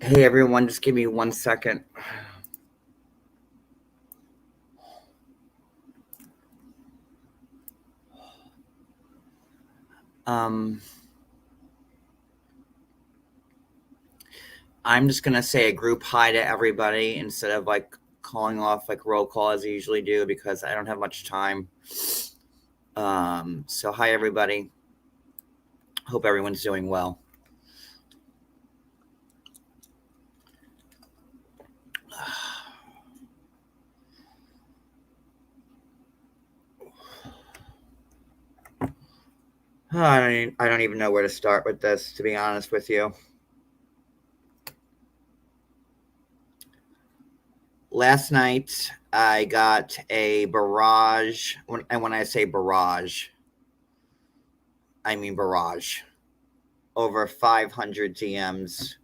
Hey everyone, just give me 1 second. Um, I'm just gonna say a group hi to everybody instead of like calling off like roll call as I usually do because I don't have much time. So hi everybody. Hope everyone's doing well. I don't even know where to start with this, to be honest with you. Last night I got a barrage, and when I say barrage, I mean barrage. Over 500 DMs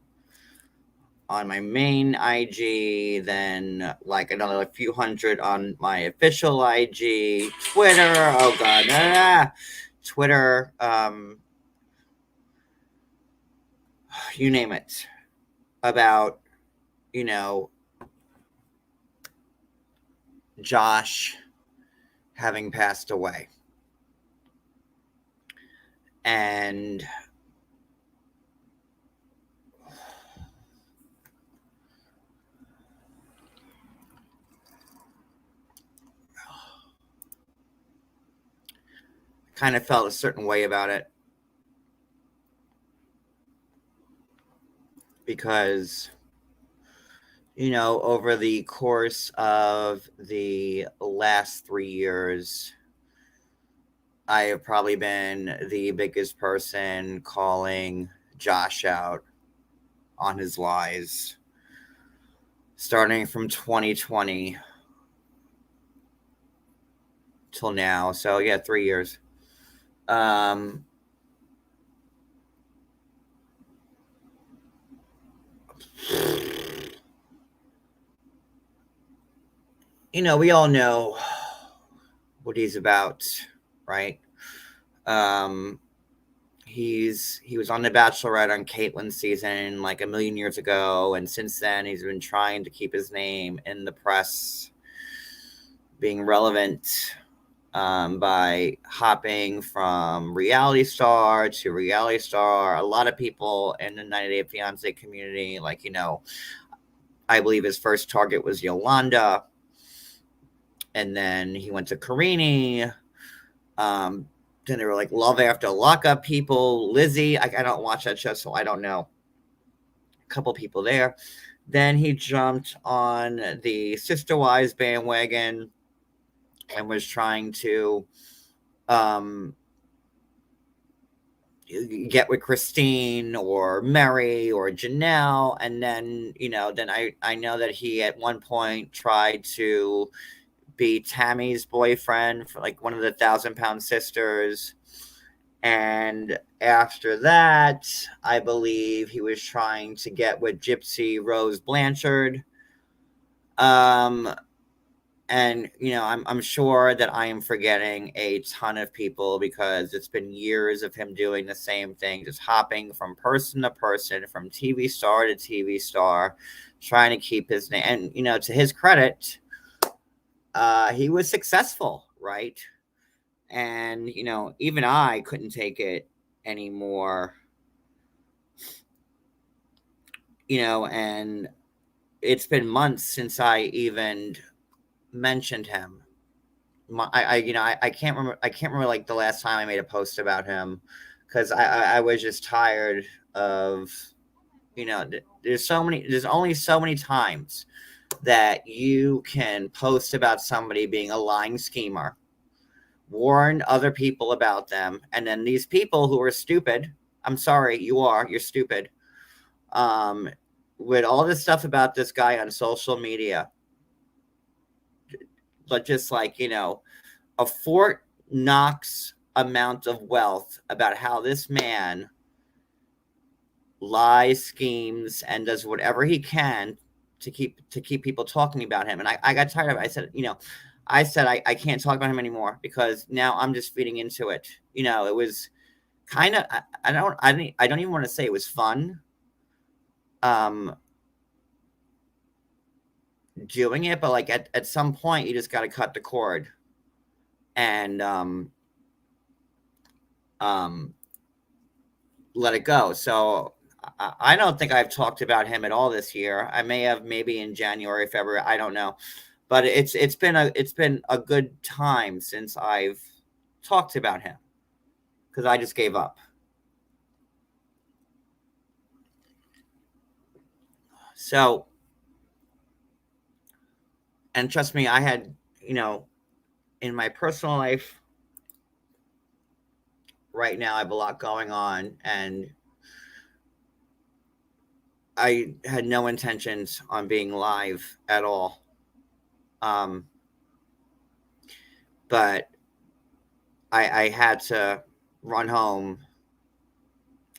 on my main IG, then like another few hundred on my official IG, Twitter. Oh god, Twitter. You name it. About you know Josh having passed away, and kind of felt a certain way about it because over the course of the last 3 years, I have probably been the biggest person calling Josh out on his lies, starting from 2020 till now. So yeah, 3 years. Um, we all know what he's about, right? Um, he was on The Bachelorette on Caitlyn's season like a million years ago, and since then he's been trying to keep his name in the press, being relevant, by hopping from reality star to reality star. A lot of people in the 90 Day Fiance community, like I believe his first target was Yolanda, and then he went to Karini. Um, then there were like Love After Lockup people, Lizzie. I don't watch that show, so I don't know. A couple people there. Then he jumped on the Sister Wives bandwagon and was trying to um, get with Christine or Mary or Janelle. And then, then I know that he at one point tried to be Tammy's boyfriend for like one of the 1,000 pound sisters. And after that, I believe he was trying to get with Gypsy Rose Blanchard. Um, and I'm sure that I am forgetting a ton of people because it's been years of him doing the same thing, just hopping from person to person, from TV star to TV star, trying to keep his name. And to his credit, he was successful, right? And even I couldn't take it anymore. And it's been months since I even mentioned him. I can't remember. I can't remember like the last time I made a post about him because I was just tired of there's only so many times that you can post about somebody being a lying schemer, warn other people about them, and then these people who are stupid. I'm sorry, you're stupid. Um, with all this stuff about this guy on social media, but just like a Fort Knox amount of wealth about how this man lies, schemes, and does whatever he can to keep people talking about him. And I got tired of it. I can't talk about him anymore because now I'm just feeding into it. It was kind of I don't even want to say it was fun. doing it, but like at some point, you just got to cut the cord and um, let it go. So I don't think I've talked about him at all this year. I may have maybe in January, February. I don't know, but it's been a good time since I've talked about him because I just gave up. So, and trust me, I had, in my personal life right now, I have a lot going on, and I had no intentions on being live at all. Um, but I had to run home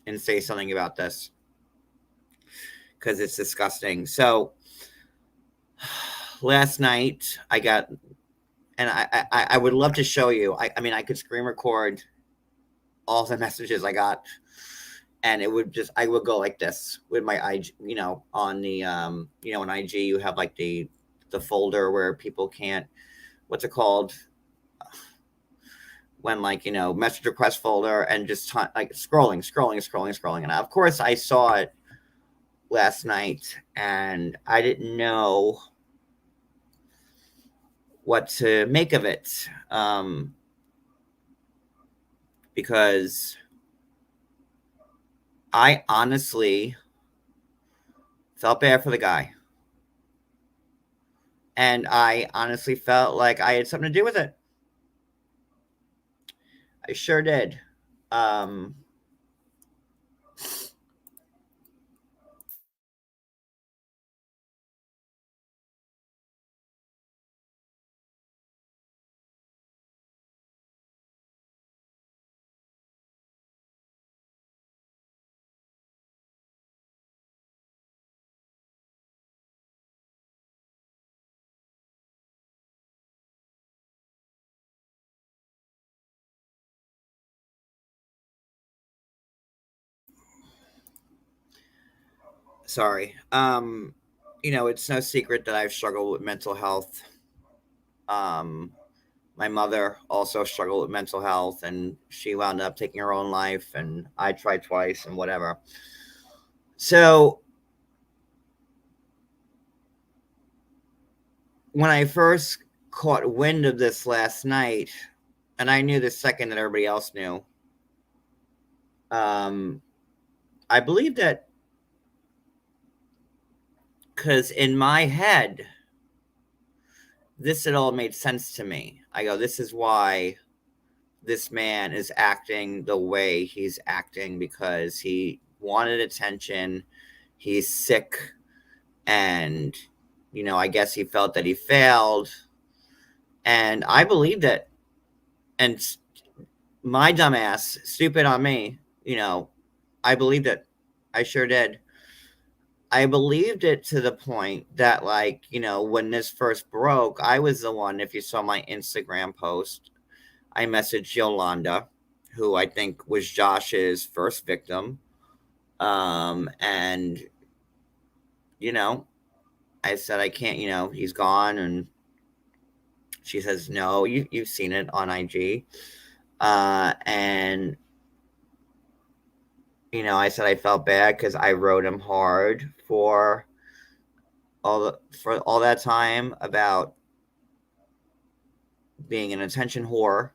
and say something about this because it's disgusting. So last night I got, and I would love to show you. I mean, I could screen record all the messages I got, and it would just, I would go like this with my IG, on the on IG you have like the folder where people can't, what's it called, when like message request folder, and just like scrolling, and of course I saw it last night and I didn't know what to make of it, because I honestly felt bad for the guy, and I honestly felt like I had something to do with it. I sure did. um Sorry. It's no secret that I've struggled with mental health. Um, my mother also struggled with mental health, and she wound up taking her own life, and I tried twice, and whatever. So when I first caught wind of this last night, and I knew the second that everybody else knew, um, I believe that because in my head, this had all made sense to me. I go, this is why this man is acting the way he's acting, because he wanted attention. He's sick, and I guess he felt that he failed, and I believed it. And my dumbass, stupid on me, I believed it. I sure did. I believed it to the point that, like, when this first broke, I was the one. If you saw my Instagram post, I messaged Yolanda, who I think was Josh's first victim. And, you know, I said, I can't, he's gone. And she says, no, you've seen it on IG. And, I said I felt bad because I wrote him hard for all that time about being an attention whore.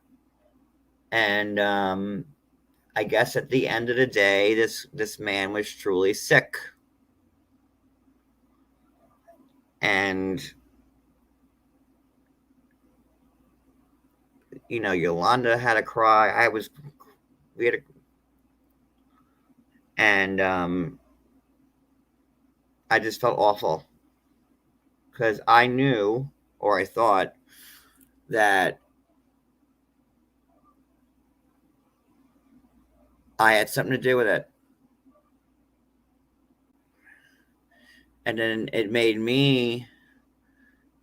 And I guess at the end of the day, this man was truly sick. And Yolanda had a cry. We had a, and I just felt awful because I knew, or I thought, that I had something to do with it. And then it made me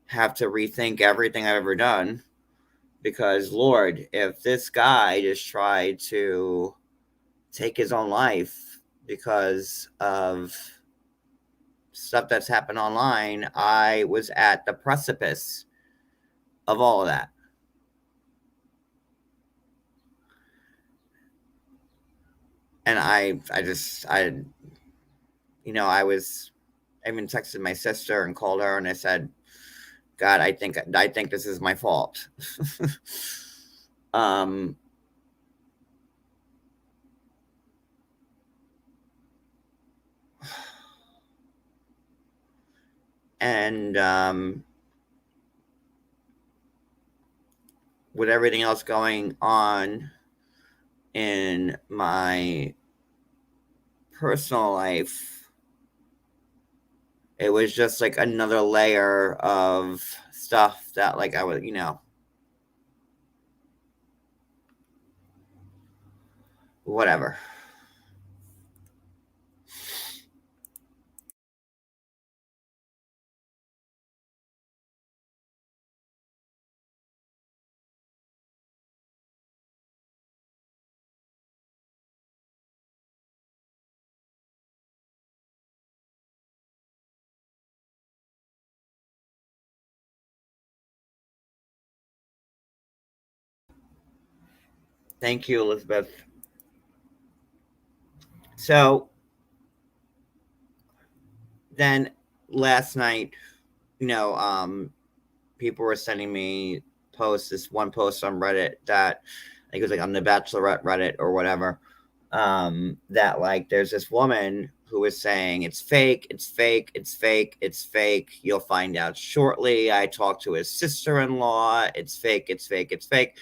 have to rethink everything I've ever done, because, Lord, if this guy just tried to take his own life because of stuff that's happened online, I was at the precipice of all of that. And I even texted my sister and called her and I said, God, I think this is my fault. um, and with everything else going on in my personal life, it was just like another layer of stuff that like I was, whatever. Thank you, Elizabeth. So then last night, you know, people were sending me posts. This one post on Reddit that I think it was like on the Bachelorette Reddit or whatever. That like there's this woman who was saying it's fake, it's fake, it's fake, it's fake. You'll find out shortly. I talked to his sister-in-law. It's fake, it's fake, it's fake.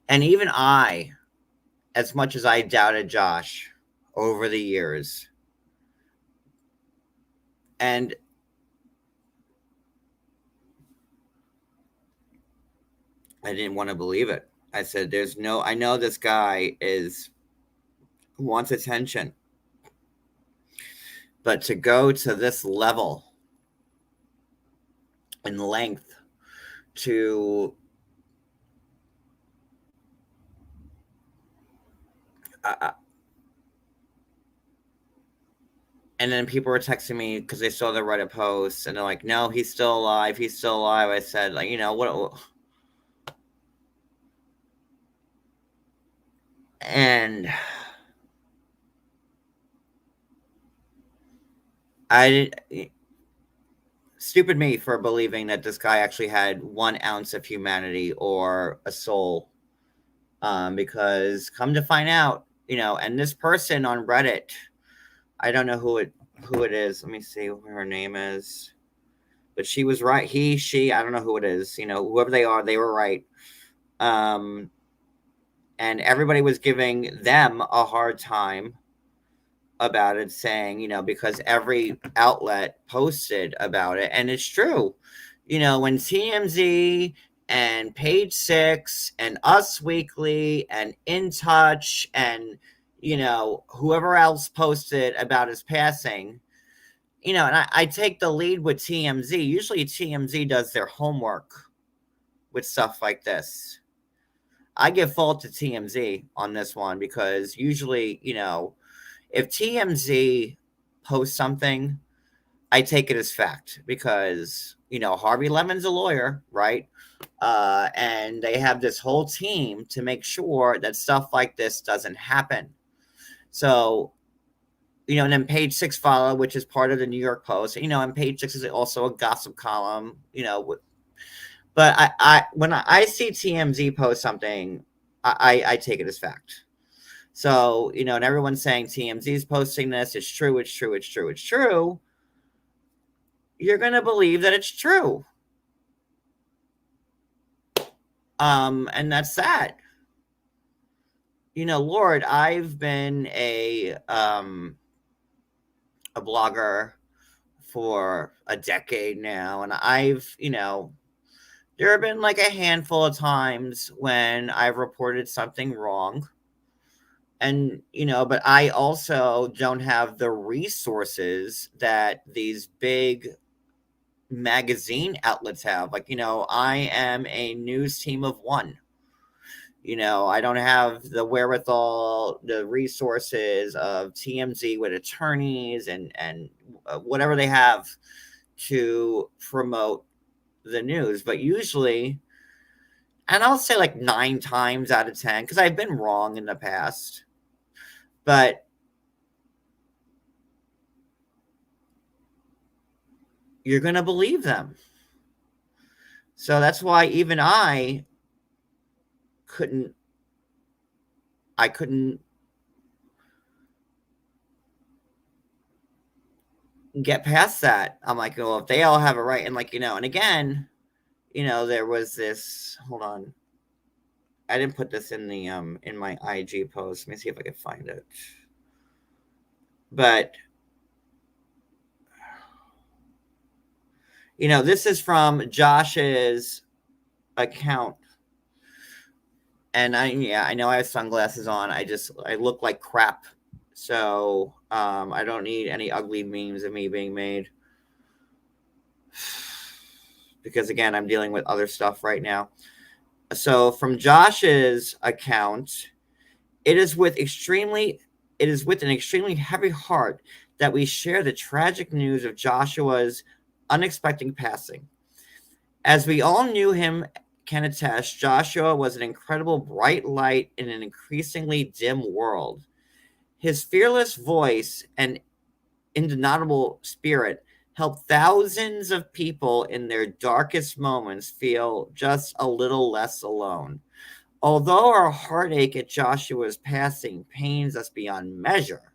And even I, as much as I doubted Josh over the years, and I didn't want to believe it. I said, I know this guy wants attention, but to go to this level in length to, uh, and then people were texting me because they saw the Reddit post and they're like, no, he's still alive. He's still alive. I said, like, what? And I stupid me for believing that this guy actually had 1 ounce of humanity or a soul. Because come to find out, and this person on Reddit, I don't know who it is. Let me see what her name is. But she was right. He, she, I don't know who it is. Whoever they are, they were right. Um, and everybody was giving them a hard time about it, saying, because every outlet posted about it, and it's true. When TMZ and Page Six and Us Weekly and In Touch and whoever else posted about his passing, and I take the lead with TMZ. Usually TMZ does their homework with stuff like this. I give fault to TMZ on this one because usually, if TMZ posts something, I take it as fact because, Harvey Lemon's a lawyer, right? And they have this whole team to make sure that stuff like this doesn't happen. So, and then Page Six follow, which is part of the New York Post, and Page Six is also a gossip column, but when I see TMZ post something, I take it as fact. So, and everyone's saying TMZ's posting this. It's true. It's true. It's true. It's true. You're going to believe that it's true. And that's that. Lord, I've been a blogger for a decade now, and there have been like a handful of times when I've reported something wrong. And, but I also don't have the resources that these big magazine outlets have. Like, I am a news team of one. I don't have the wherewithal, the resources of TMZ with attorneys and whatever they have to promote the news. But usually, and I'll say like 9 times out of 10, because I've been wrong in the past, but you're going to believe them. So that's why even couldn't I couldn't get past that. I'm like, well, if they all have a right, and like, and again, there was this, hold on. I didn't put this in my IG post. Let me see if I can find it. But this is from Josh's account. And I know I have sunglasses on. I look like crap. So I don't need any ugly memes of me being made. Because again, I'm dealing with other stuff right now. So from Josh's account, it is with an extremely heavy heart that we share the tragic news of Joshua's unexpected passing. As we all knew him can attest, Joshua was an incredible bright light in an increasingly dim world. His fearless voice and indomitable spirit helped thousands of people in their darkest moments feel just a little less alone. Although our heartache at Joshua's passing pains us beyond measure,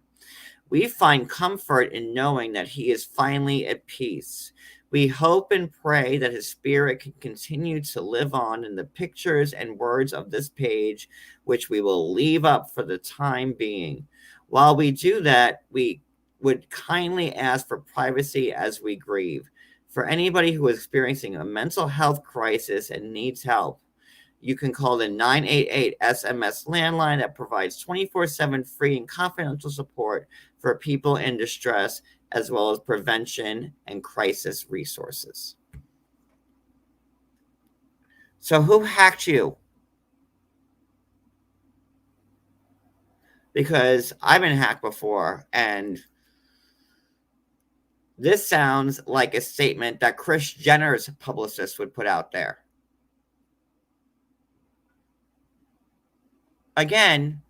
we find comfort in knowing that he is finally at peace. We hope and pray that his spirit can continue to live on in the pictures and words of this page, which we will leave up for the time being. While we do that, we would kindly ask for privacy as we grieve. For anybody who is experiencing a mental health crisis and needs help, you can call the 988 SMS landline that provides 24/7 free and confidential support for people in distress, as well as prevention and crisis resources. So, who hacked you? Because I've been hacked before, and this sounds like a statement that Kris Jenner's publicist would put out there. Again,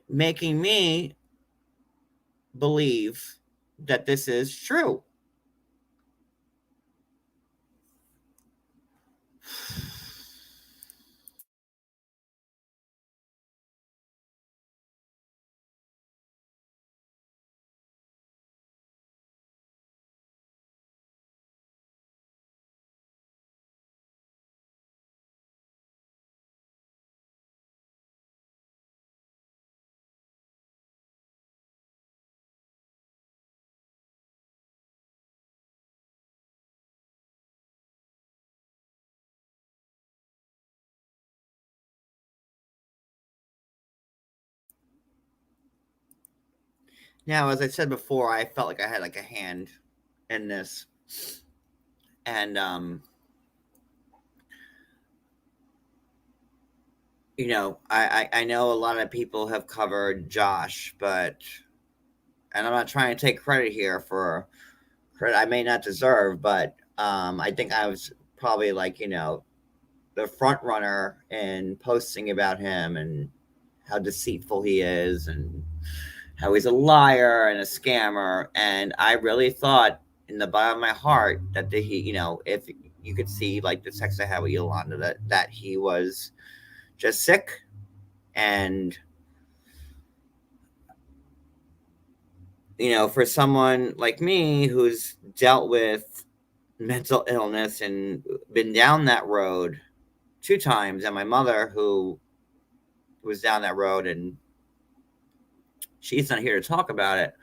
making me believe that this is true. Now, as I said before, I felt like I had like a hand in this. And I know a lot of people have covered Josh, and I'm not trying to take credit here for credit I may not deserve, but I think I was probably like, the front runner in posting about him and how deceitful he is and how he's a liar and a scammer. And I really thought in the bottom of my heart that if you could see like the text I had with Yolanda, that he was just sick. And for someone like me who's dealt with mental illness and been down that road 2 times, and my mother who was down that road, and she's not here to talk about it.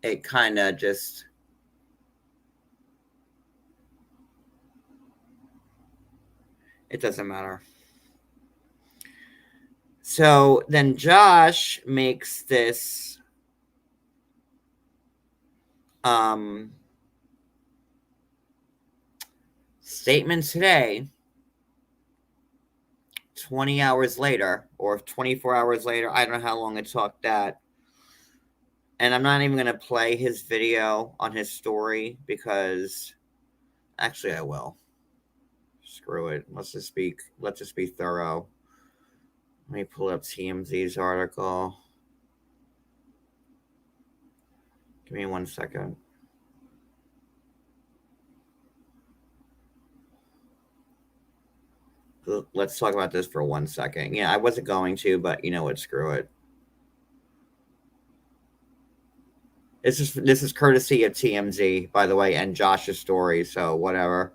It kind of just, it doesn't matter. So then Josh makes this statement today 20 hours later or 24 hours later. I don't know how long it took that. And I'm not even going to play his video on his story because actually I will. Screw it. Let's just be thorough. Let me pull up TMZ's article. Give me 1 second. Let's talk about this for 1 second. Yeah, I wasn't going to, but you know what? Screw it. This is courtesy of TMZ, by the way, and Josh's story. So whatever.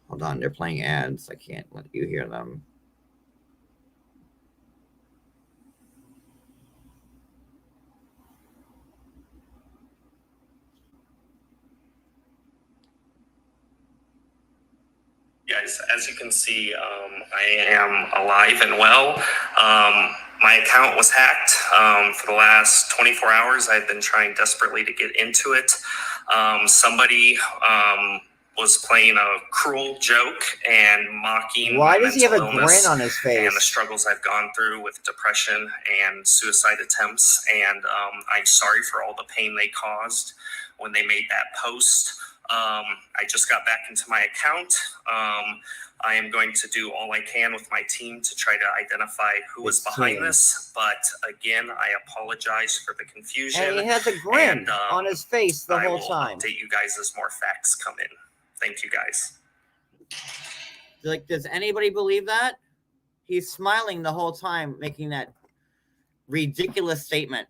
Hold on, they're playing ads. I can't let you hear them. Guys, as you can see, I am alive and well. My account was hacked for the last 24 hours. I've been trying desperately to get into it. Somebody was playing a cruel joke and mocking Why my does he have a mental grin illness on his face? and the struggles I've gone through with depression and suicide attempts. And I'm sorry for all the pain they caused when they made that post. I just got back into my account. I am going to do all I can with my team to try to identify who was behind this. But again, I apologize for the confusion. And he has a grin on his face the whole time. I will update you guys as more facts come in. Thank you, guys. Like, does anybody believe that? He's smiling the whole time, making that ridiculous statement.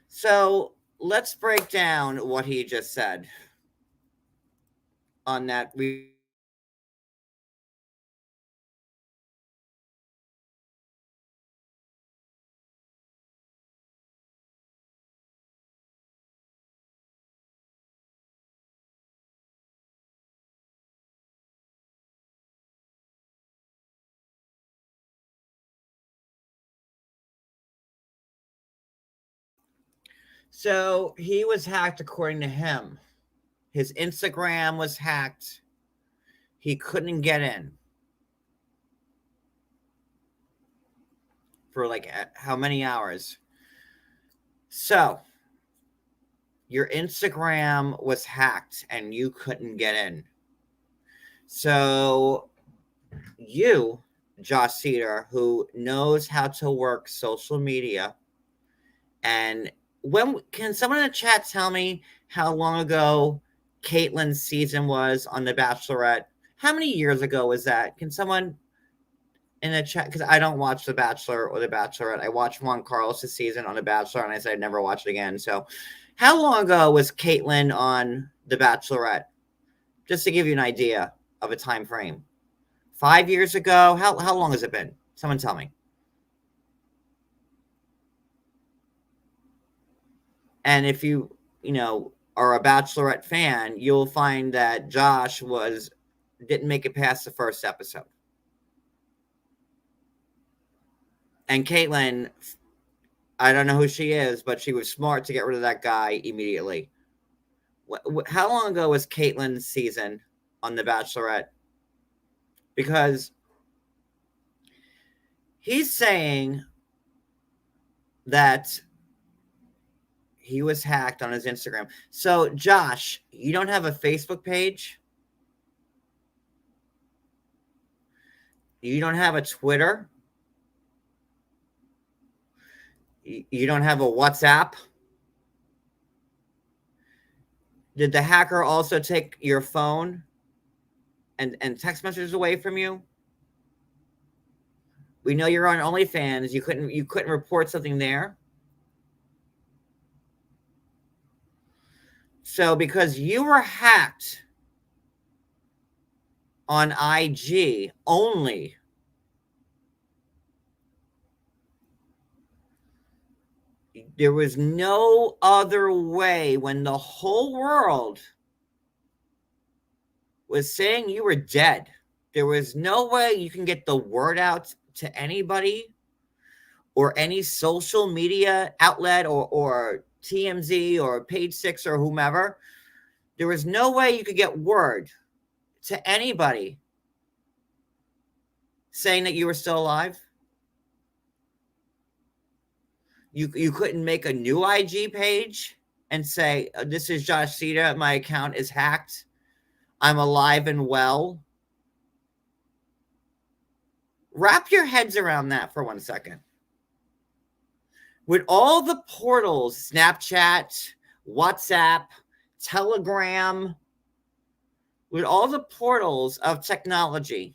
So let's break down what he just said on that. So he was hacked according to him. His Instagram was hacked. He couldn't get in. For like how many hours? So your Instagram was hacked and you couldn't get in. So you, Josh Seiter, who knows how to work social media, and when can someone in the chat tell me how long ago Caitlyn's season was on The Bachelorette? How many years ago was that? Can someone in the chat, because I don't watch The Bachelor or The Bachelorette. I watched Juan Carlos' season on The Bachelor, and I said I'd never watch it again. So how long ago was Caitlyn on The Bachelorette? Just to give you an idea of a time frame. 5 years ago? How long has it been? Someone tell me. And if you are a Bachelorette fan, you'll find that Josh didn't make it past the first episode. And Caitlyn, I don't know who she is, but she was smart to get rid of that guy immediately. How long ago was Caitlyn's season on The Bachelorette? Because he's saying that he was hacked on his Instagram. So, Josh, you don't have a Facebook page? You don't have a Twitter? You don't have a WhatsApp? Did the hacker also take your phone and text messages away from you? We know you're on OnlyFans. You couldn't report something there. So because you were hacked on IG only, there was no other way when the whole world was saying you were dead. There was no way you can get the word out to anybody or any social media outlet or TMZ or Page Six or whomever There was no way you could get word to anybody saying that you were still alive. You couldn't make a new IG page and say, this is Josh Seiter. My account is hacked. I'm alive and well. Wrap your heads around that for 1 second. With all the portals, Snapchat, WhatsApp, Telegram, with all the portals of technology.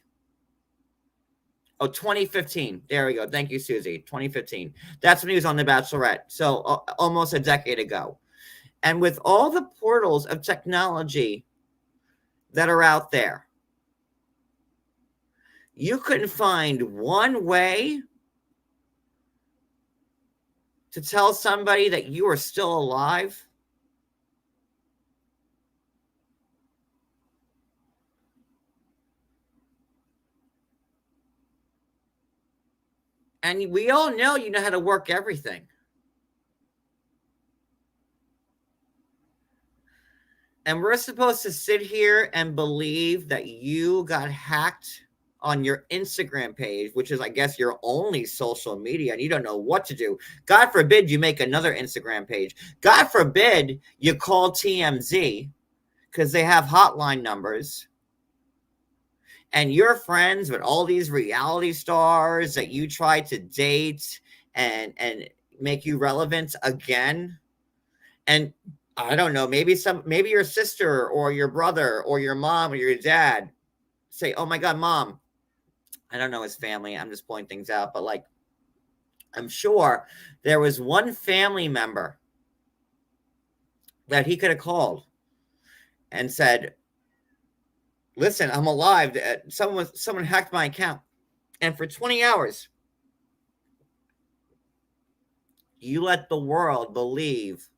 Oh, 2015. There we go. Thank you, Susie. 2015. That's when he was on The Bachelorette. So almost a decade ago. And with all the portals of technology that are out there, you couldn't find one way to tell somebody that you are still alive. And we all know you know how to work everything. And we're supposed to sit here and believe that you got hacked on your Instagram page, which is, I guess, your only social media, and you don't know what to do. God forbid you make another Instagram page. God forbid you call TMZ because they have hotline numbers. And you're friends with all these reality stars that you try to date and make you relevant again. And I don't know, maybe your sister or your brother or your mom or your dad say, "Oh my God, mom." I don't know his family. I'm just pulling things out, but like, I'm sure there was one family member that he could have called and said, "Listen, I'm alive. Someone hacked my account." And for 20 hours, you let the world believe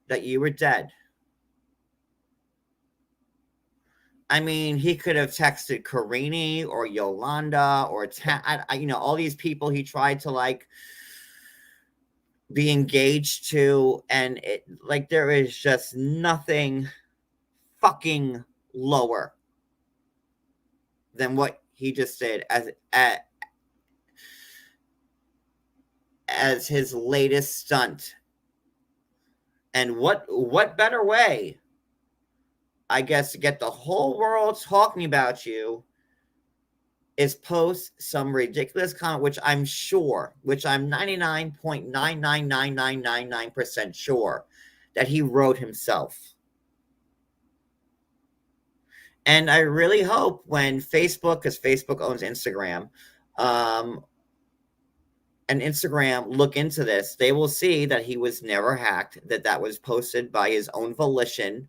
that you were dead. I mean, he could have texted Karini or Yolanda or all these people he tried to like be engaged to, and it like there is just nothing fucking lower than what he just did as his latest stunt. And what better way, I guess, to get the whole world talking about you is post some ridiculous comment, which I'm 99.999999% sure that he wrote himself. And I really hope when Facebook, because Facebook owns Instagram, and Instagram look into this, they will see that he was never hacked, that was posted by his own volition.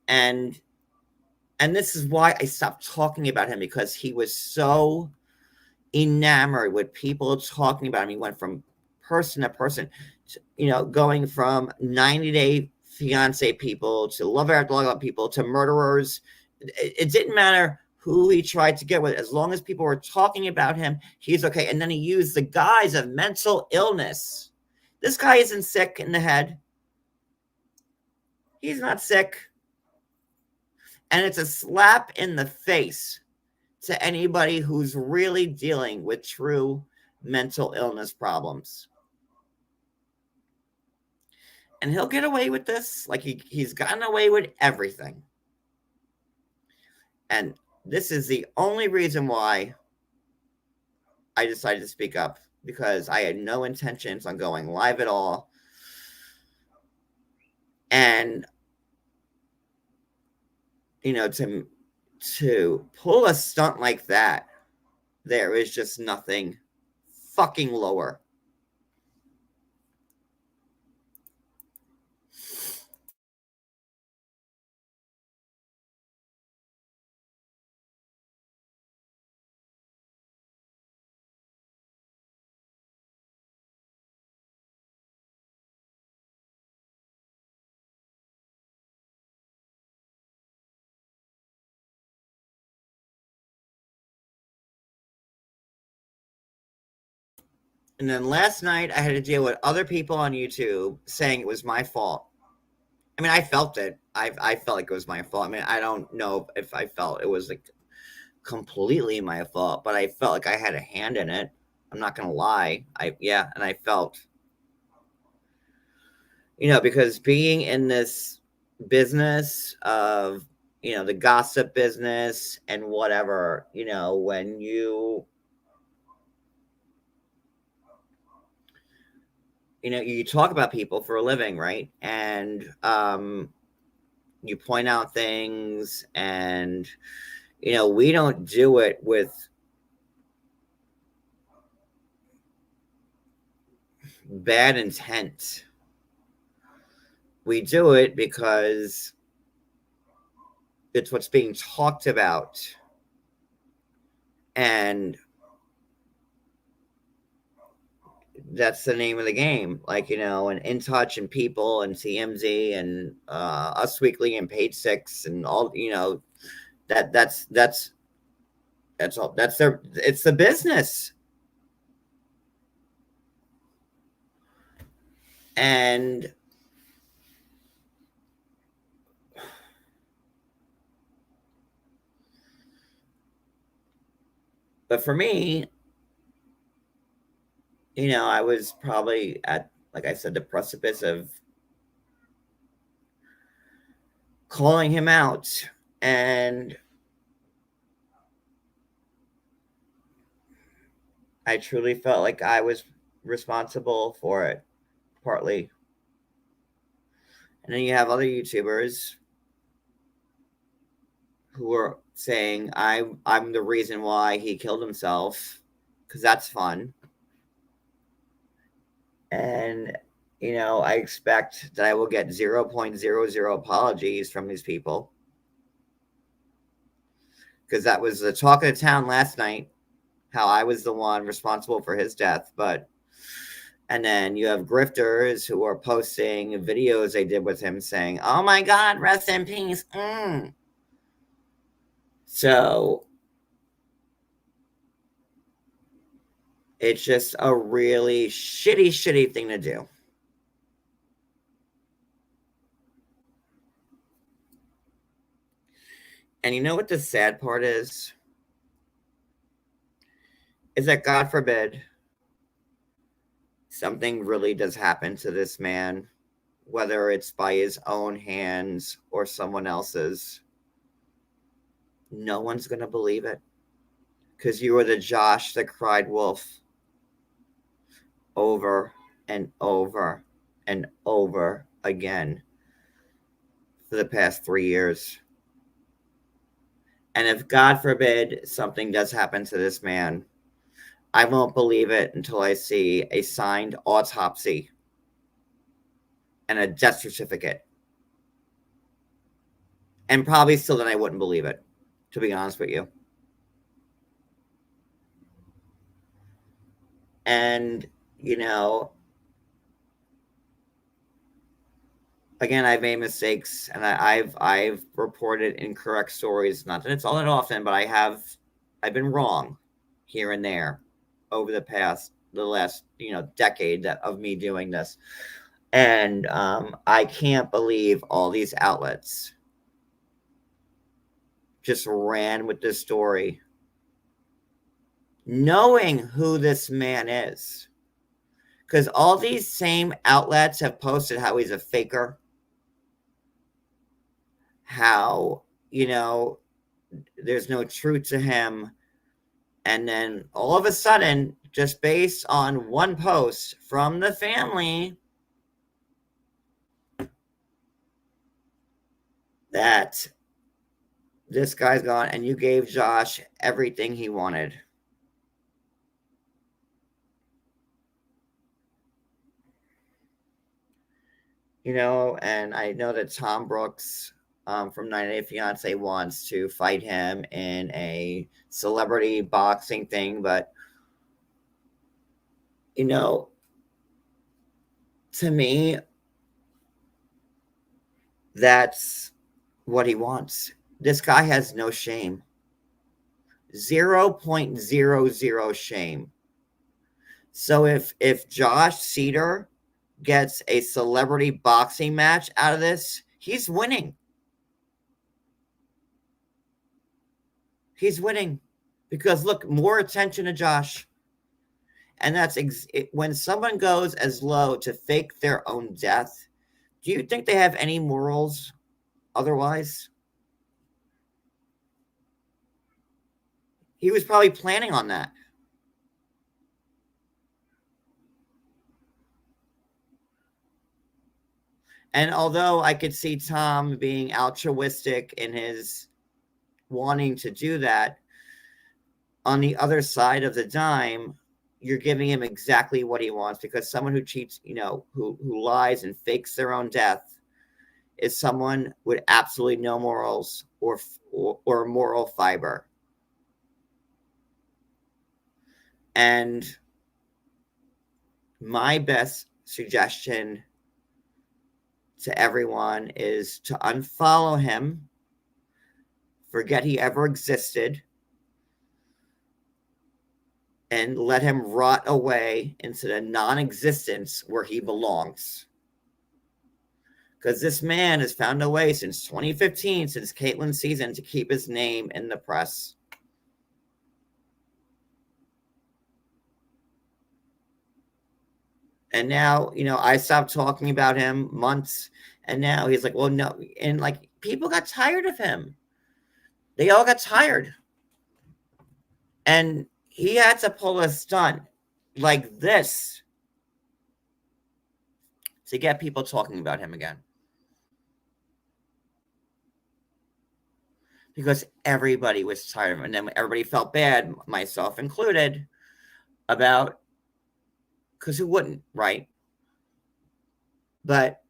And this is why I stopped talking about him, because he was so enamored with people talking about him. He went from person to person, going from 90-day fiance people to love after love people to murderers. It didn't matter who he tried to get with. As long as people were talking about him, he's okay. And then he used the guise of mental illness. This guy isn't sick in the head. He's not sick. And it's a slap in the face to anybody who's really dealing with true mental illness problems. And he'll get away with this like he's gotten away with everything. And this is the only reason why I decided to speak up, because I had no intentions on going live at all. And, to pull a stunt like that, there is just nothing fucking lower. And then last night I had to deal with other people on YouTube saying it was my fault. I mean, I felt it. I felt like it was my fault. I mean, I don't know if I felt it was like completely my fault, but I felt like I had a hand in it. I'm not gonna lie. And I felt, because being in this business of, the gossip business and whatever, when you talk about people for a living, right? And you point out things, and we don't do it with bad intent. We do it because it's what's being talked about, and that's the name of the game. Like, and In Touch and People and TMZ and Us Weekly and Page Six and all, that's all. It's the business. And but for me, I was probably at, like I said, the precipice of calling him out. And I truly felt like I was responsible for it, partly. And then you have other YouTubers who are saying I'm the reason why he killed himself, because that's fun. And I expect that I will get 0.00 apologies from these people, because that was the talk of the town last night, how I was the one responsible for his death. But and then you have grifters who are posting videos they did with him saying, "Oh my God, rest in peace." So it's just a really shitty, shitty thing to do. And you know what the sad part is? Is that, God forbid, something really does happen to this man, whether it's by his own hands or someone else's. No one's going to believe it, because you were the Josh that cried wolf over and over and over again for the past 3 years. And if, God forbid, something does happen to this man, I won't believe it until I see a signed autopsy and a death certificate. And probably still then I wouldn't believe it, to be honest with you. And, again, I've made mistakes, and I've reported incorrect stories. Not that it's all that often, but I've been wrong here and there over the last decade of me doing this. And I can't believe all these outlets just ran with this story, knowing who this man is. Because all these same outlets have posted how he's a faker, how, there's no truth to him. And then all of a sudden, just based on one post from the family, that this guy's gone and you gave Josh everything he wanted. And I know that Tom Brooks from 90 Day Fiance wants to fight him in a celebrity boxing thing, but to me, that's what he wants. This guy has no shame. 0.00 shame. So if Josh Seiter gets a celebrity boxing match out of this, He's winning. He's winning because look, more attention to Josh. And that's when someone goes as low to fake their own death. Do you think they have any morals otherwise? He was probably planning on that. And although I could see Tom being altruistic in his wanting to do that, on the other side of the dime, you're giving him exactly what he wants because someone who cheats, who lies and fakes their own death is someone with absolutely no morals or moral fiber. And my best suggestion to everyone is to unfollow him, forget he ever existed, and let him rot away into the non-existence where he belongs. Because this man has found a way since 2015, since Caitlyn's season, to keep his name in the press. And now, I stopped talking about him months, and now he's like, well, no. And like, people got tired of him. They all got tired. And he had to pull a stunt like this to get people talking about him again. Because everybody was tired of him. And then everybody felt bad, myself included, about, because who wouldn't, right? But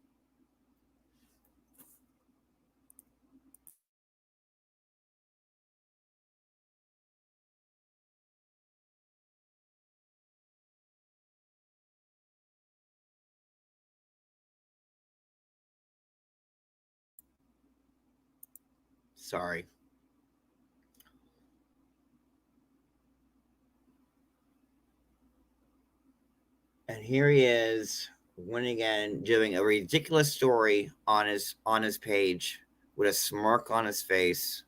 sorry. And here he is, winning again, doing a ridiculous story on his page with a smirk on his face.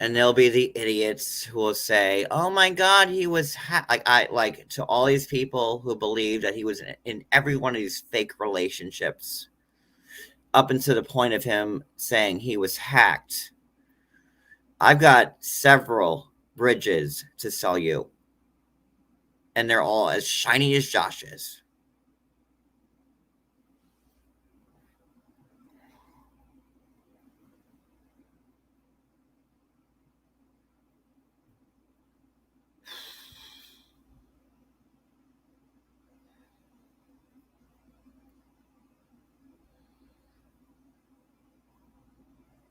And there'll be the idiots who will say, "Oh my God, he was like to all these people who believe that he was in every one of these fake relationships, up until the point of him saying he was hacked. I've got several bridges to sell you, and they're all as shiny as Josh's."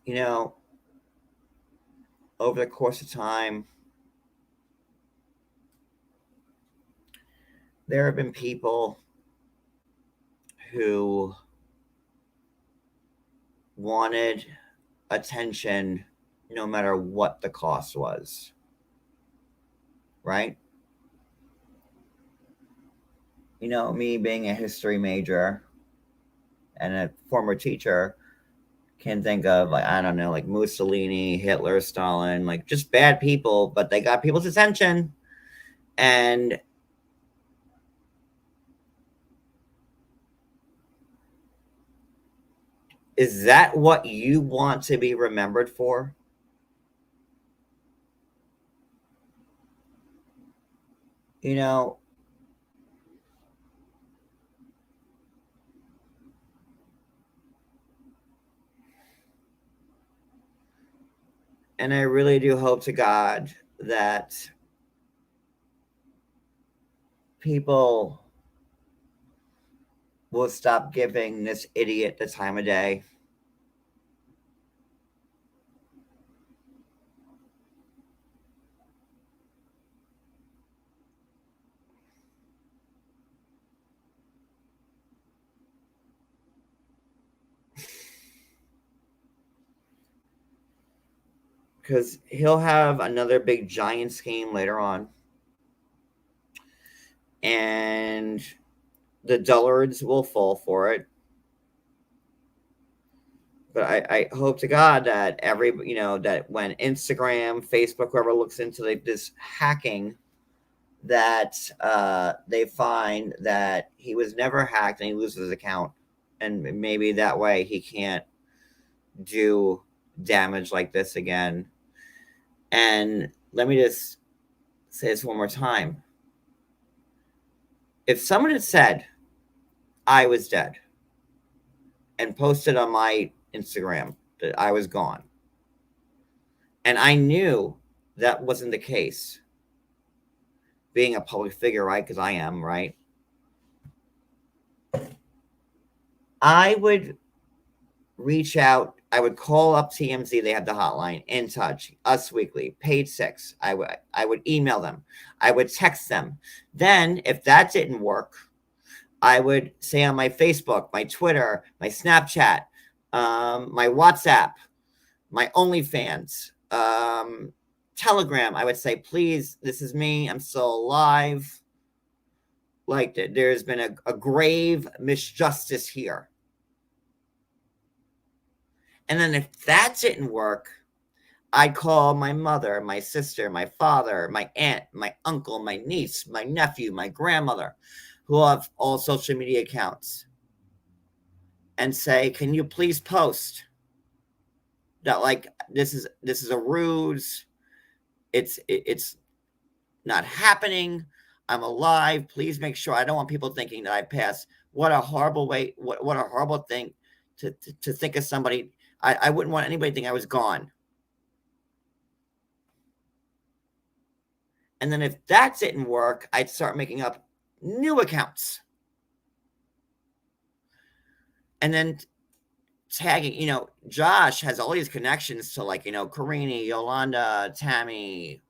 You know, over the course of time, there have been people who wanted attention no matter what the cost was, right? Me being a history major and a former teacher can think of, like, I don't know, like Mussolini, Hitler, Stalin, like just bad people, but they got people's attention. And is that what you want to be remembered for? You know, and I really do hope to God that people will stop giving this idiot the time of day. Because he'll have another big giant scheme later on. And the dullards will fall for it. But I hope to God that that when Instagram, Facebook, whoever looks into this hacking, that they find that he was never hacked and he loses his account, and maybe that way he can't do damage like this again. And let me just say this one more time. If someone had said I was dead and posted on my Instagram that I was gone, and I knew that wasn't the case, being a public figure, right? Because I am, right? I would reach out. I would call up TMZ. They have the hotline. In Touch, Us Weekly, Page Six. I would email them. I would text them. Then, if that didn't work, I would say on my Facebook, my Twitter, my Snapchat, my WhatsApp, my OnlyFans, Telegram. I would say, please, this is me. I'm still alive. Like, there's been a grave misjustice here. And then if that didn't work, I'd call my mother, my sister, my father, my aunt, my uncle, my niece, my nephew, my grandmother, who have all social media accounts, and say, can you please post that, like, this is a ruse. It's not happening. I'm alive. Please make sure. I don't want people thinking that I passed. What a horrible way. What a horrible thing to think of somebody. I wouldn't want anybody to think I was gone. And then if that didn't work, I'd start making up new accounts. And then tagging, Josh has all these connections to, like, Karini, Yolanda, Tammy,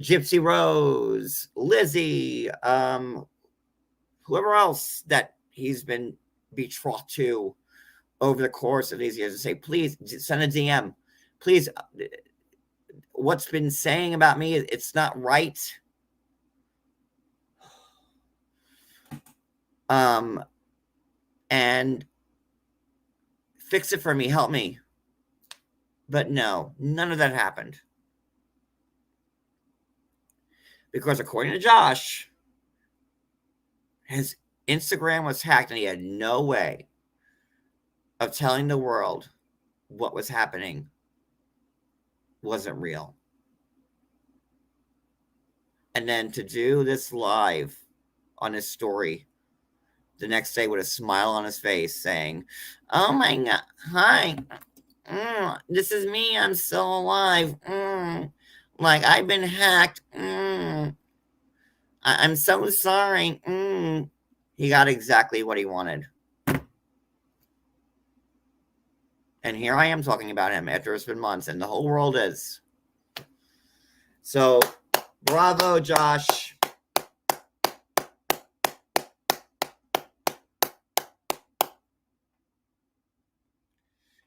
Gypsy Rose, Lizzie, whoever else that he's been betrothed to over the course of these years, to say, please send a DM. Please, what's been saying about me, it's not right. And fix it for me, help me. But no, none of that happened. Because according to Josh, his Instagram was hacked and he had no way of telling the world what was happening wasn't real. And then to do this live on his story the next day with a smile on his face saying, oh my God, hi, this is me, I'm still alive. Like, I've been hacked. I'm so sorry. He got exactly what he wanted. And here I am talking about him after it's been months, and the whole world is. So, bravo, Josh.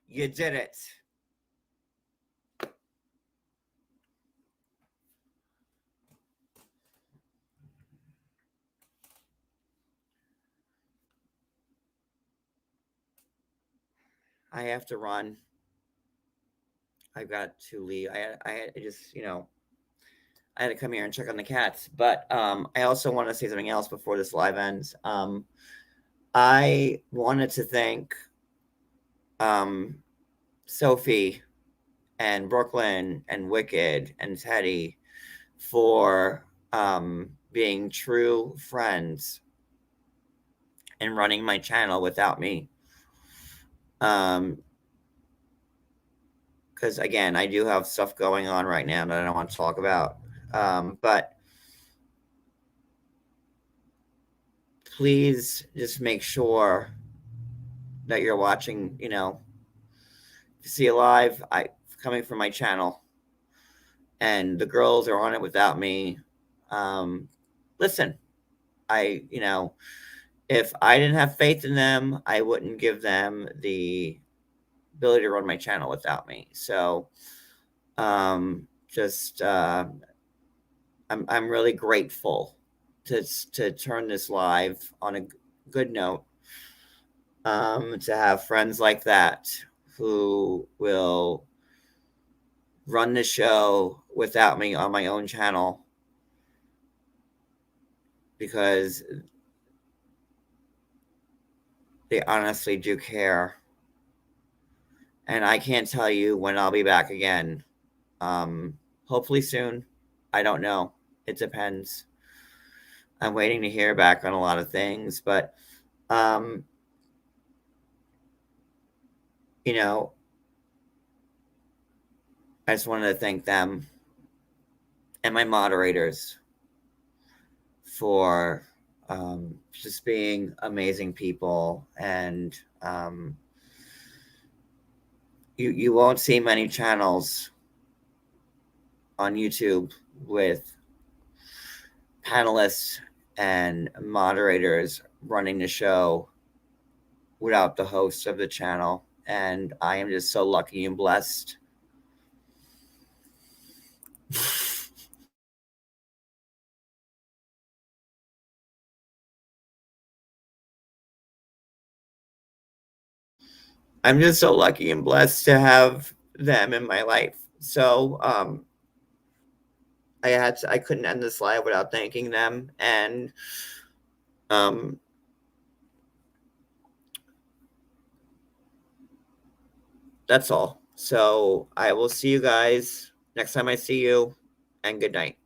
You did it. I have to run. I've got to leave. I just, I had to come here and check on the cats. But I also want to say something else before this live ends. I wanted to thank Sophie and Brooklyn and Wicked and Teddy for being true friends and running my channel without me. Because again, I do have stuff going on right now that I don't want to talk about. But please just make sure that you're watching, See Alive, coming from my channel, and the girls are on it without me. Listen, if I didn't have faith in them, I wouldn't give them the ability to run my channel without me. So, I'm really grateful to turn this live on a good note. To have friends like that who will run the show without me on my own channel, because they honestly do care. And I can't tell you when I'll be back again. Hopefully soon. I don't know. It depends. I'm waiting to hear back on a lot of things, but um, you know, I just wanted to thank them and my moderators for just being amazing people. And you won't see many channels on YouTube with panelists and moderators running the show without the host of the channel. And I am just so lucky and blessed. I'm just so lucky and blessed to have them in my life. So I couldn't end this live without thanking them, and um, that's all. So I will see you guys next time I see you, and good night.